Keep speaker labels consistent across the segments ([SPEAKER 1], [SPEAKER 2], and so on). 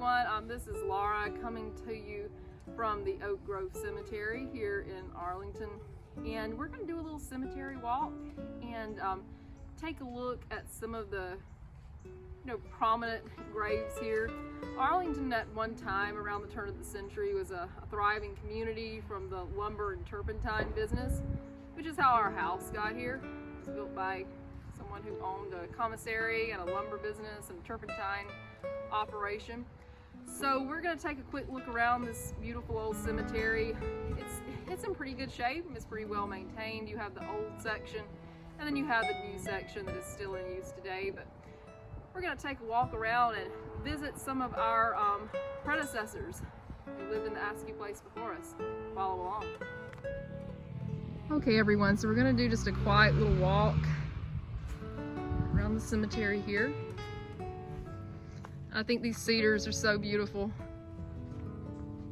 [SPEAKER 1] everyone. This is Laura coming to you from the Oak Grove Cemetery here in Arlington, and we're going to do a little cemetery walk and take a look at some of the prominent graves here. Arlington at one time around the turn of the century was a thriving community from the lumber and turpentine business, which is how our house got here. It was built by someone who owned a commissary and a lumber business and turpentine operation. So we're going to take a quick look around this beautiful old cemetery. It's in pretty good shape. It's pretty well maintained. You have the old section and then you have the new section that is still in use today. But we're going to take a walk around and visit some of our predecessors who lived in the Askew place before us. Follow along. Okay everyone, so we're going to do just a quiet little walk around the cemetery here. I think these cedars are so beautiful.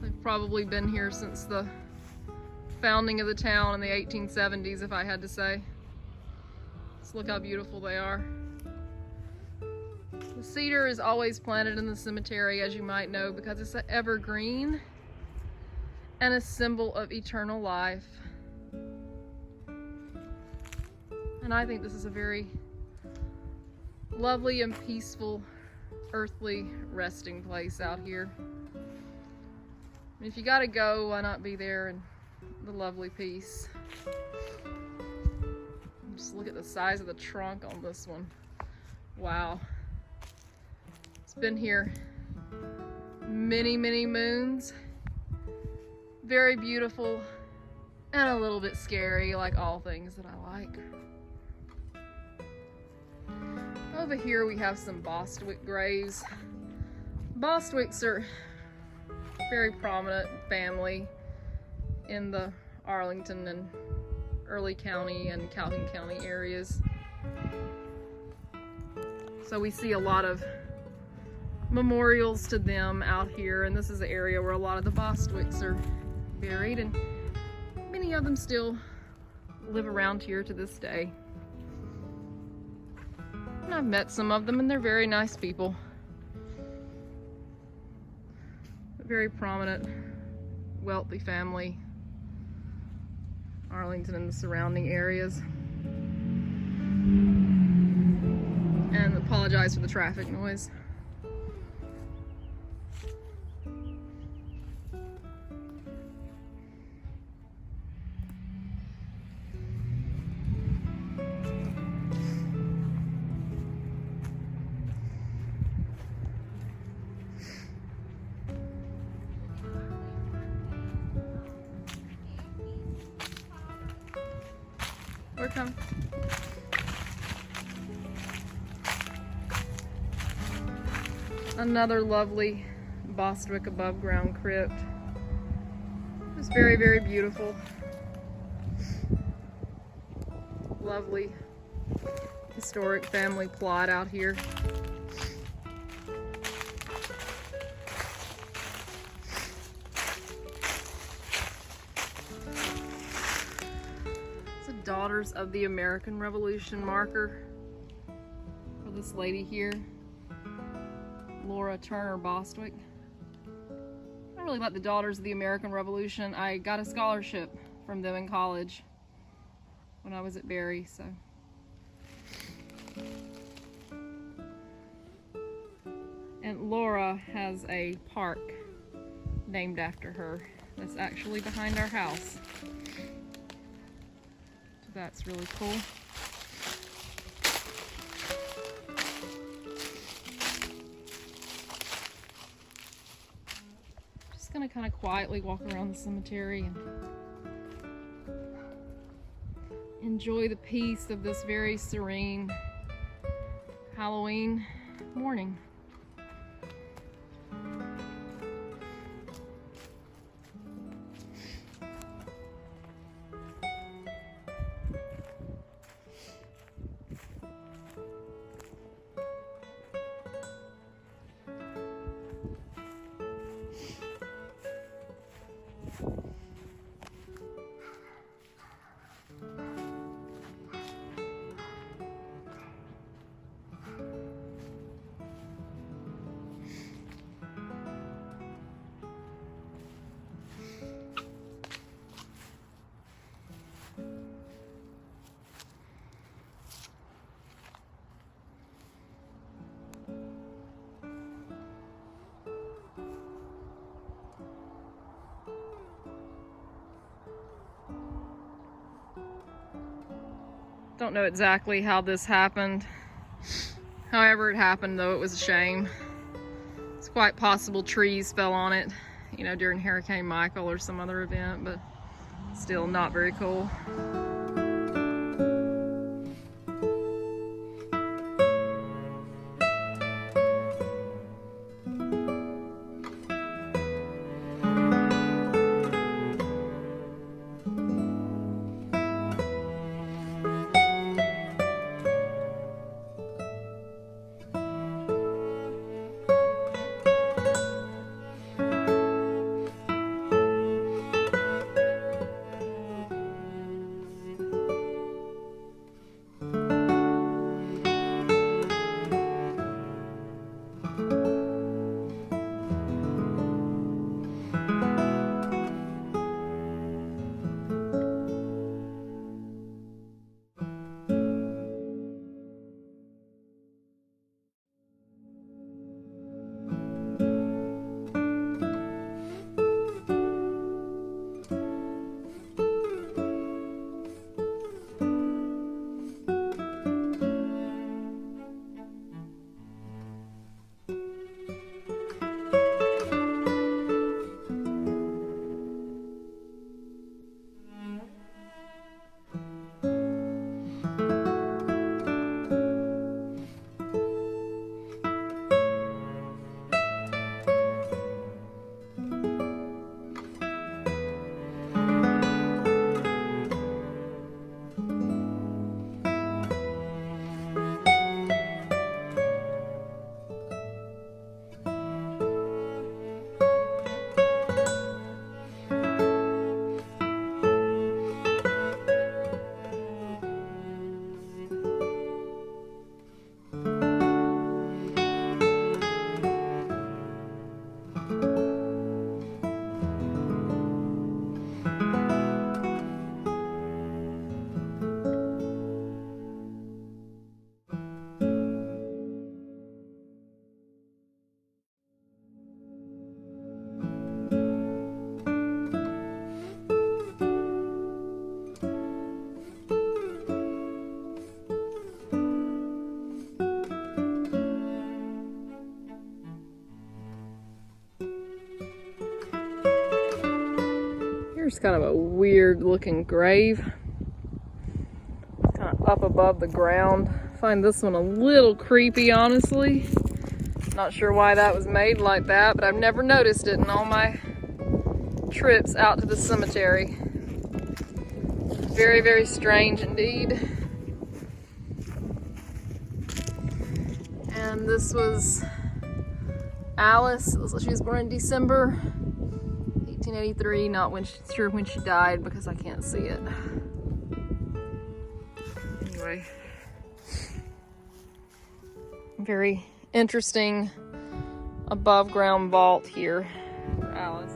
[SPEAKER 1] They've probably been here since the founding of the town in the 1870s, if I had to say. Just look how beautiful they are. The cedar is always planted in the cemetery, as you might know, because it's an evergreen and a symbol of eternal life. And I think this is a very lovely and peaceful earthly resting place out here. And if you gotta go, why not be there in the lovely peace? Just look at the size of the trunk on this one. Wow. It's been here many, many moons. Very beautiful and a little bit scary, like all things that I like. Over here we have some Bostwick graves. Bostwicks are a very prominent family in the Arlington and Early County and Calhoun County areas. So we see a lot of memorials to them out here, and this is the area where a lot of the Bostwicks are buried, and many of them still live around here to this day. And I've met some of them, and they're very nice people. A very prominent, wealthy family. Arlington and the surrounding areas. And apologize for the traffic noise. We're coming. Another lovely Bostwick above ground crypt. It's very, very beautiful. Lovely historic family plot out here. Daughters of the American Revolution marker for this lady here, Laura Turner Bostwick. I really like the Daughters of the American Revolution. I got a scholarship from them in college when I was at Berry, so. And Laura has a park named after her that's actually behind our house. That's really cool. Just gonna kind of quietly walk around the cemetery and enjoy the peace of this very serene Halloween morning. Don't know exactly how this happened. However it happened, though, it was a shame. It's quite possible trees fell on it, you know, during Hurricane Michael or some other event, but still not very cool. Here's kind of a weird looking grave. It's kind of up above the ground. I find this one a little creepy, honestly. Not sure why that was made like that, but I've never noticed it in all my trips out to the cemetery. Very, very strange indeed. And this was Alice. She was born in December 1883, not sure when she died because I can't see it. Anyway, very interesting above ground vault here for Alice.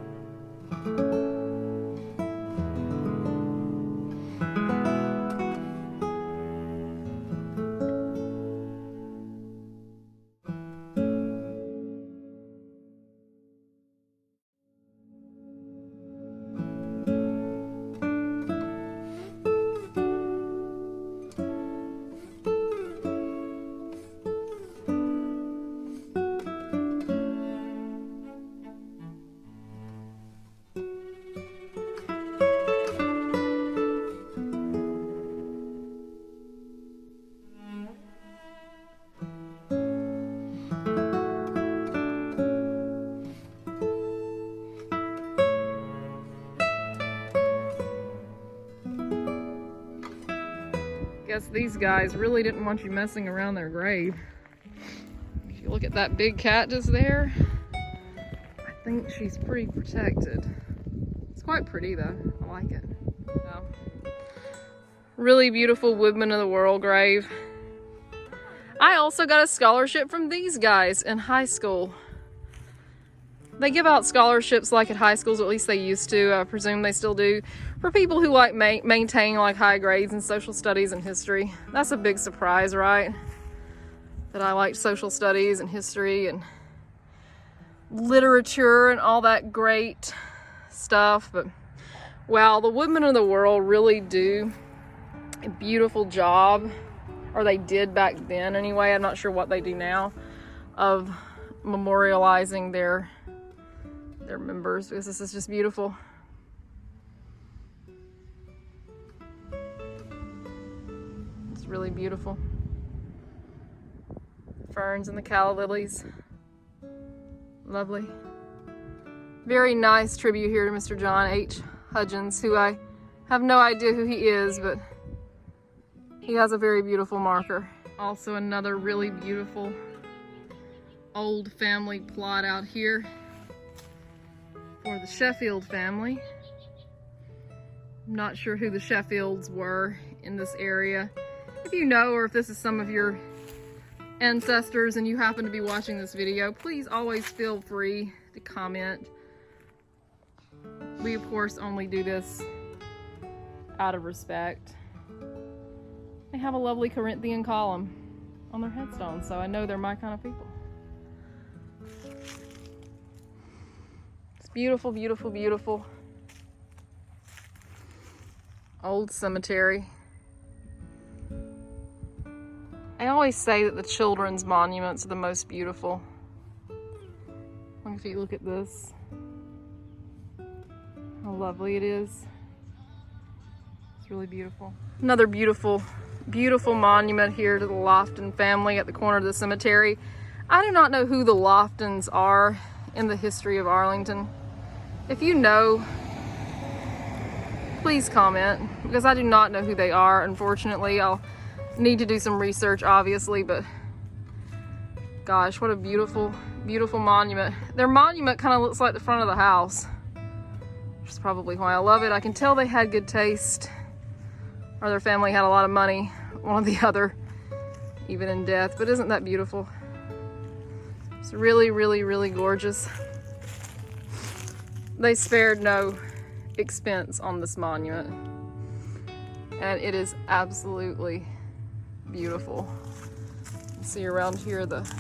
[SPEAKER 1] Guess these guys really didn't want you messing around their grave. If you look at that big cactus there, I think she's pretty protected. It's quite pretty though, I like it. So, really beautiful Woodman of the World grave. I also got a scholarship from these guys in high school. They give out scholarships like at high schools, or at least they used to, I presume they still do, for people who like maintain like high grades in social studies and history. That's a big surprise, right? That I liked social studies and history and literature and all that great stuff. But wow, the Woodmen of the World really do a beautiful job, or they did back then anyway, I'm not sure what they do now, of memorializing their members, because this is just beautiful. It's really beautiful. Ferns and the calla lilies. Lovely. Very nice tribute here to Mr. John H. Hudgens, who I have no idea who he is, but he has a very beautiful marker. Also another really beautiful old family plot out here for the Sheffield family. I'm not sure who the Sheffields were in this area. If you know, or if this is some of your ancestors and you happen to be watching this video, please always feel free to comment. We of course only do this out of respect. They have a lovely Corinthian column on their headstone, so I know they're my kind of people. It's beautiful, beautiful, beautiful. Old cemetery. I always say that the children's monuments are the most beautiful. If you look at this, how lovely it is. It's really beautiful. Another beautiful, beautiful monument here to the Lofton family at the corner of the cemetery. I do not know who the Loftons are in the history of Arlington. If you know, please comment, because I do not know who they are, unfortunately. I'll need to do some research, obviously, but gosh, what a beautiful, beautiful monument. Their monument kind of looks like the front of the house, which is probably why I love it. I can tell they had good taste, or their family had a lot of money, one or the other, even in death. But isn't that beautiful? It's really, really, really gorgeous. They spared no expense on this monument, and it is absolutely beautiful. You can see around here the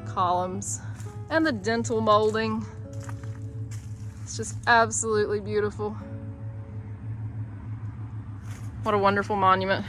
[SPEAKER 1] columns and the dental molding. It's just absolutely beautiful. What a wonderful monument.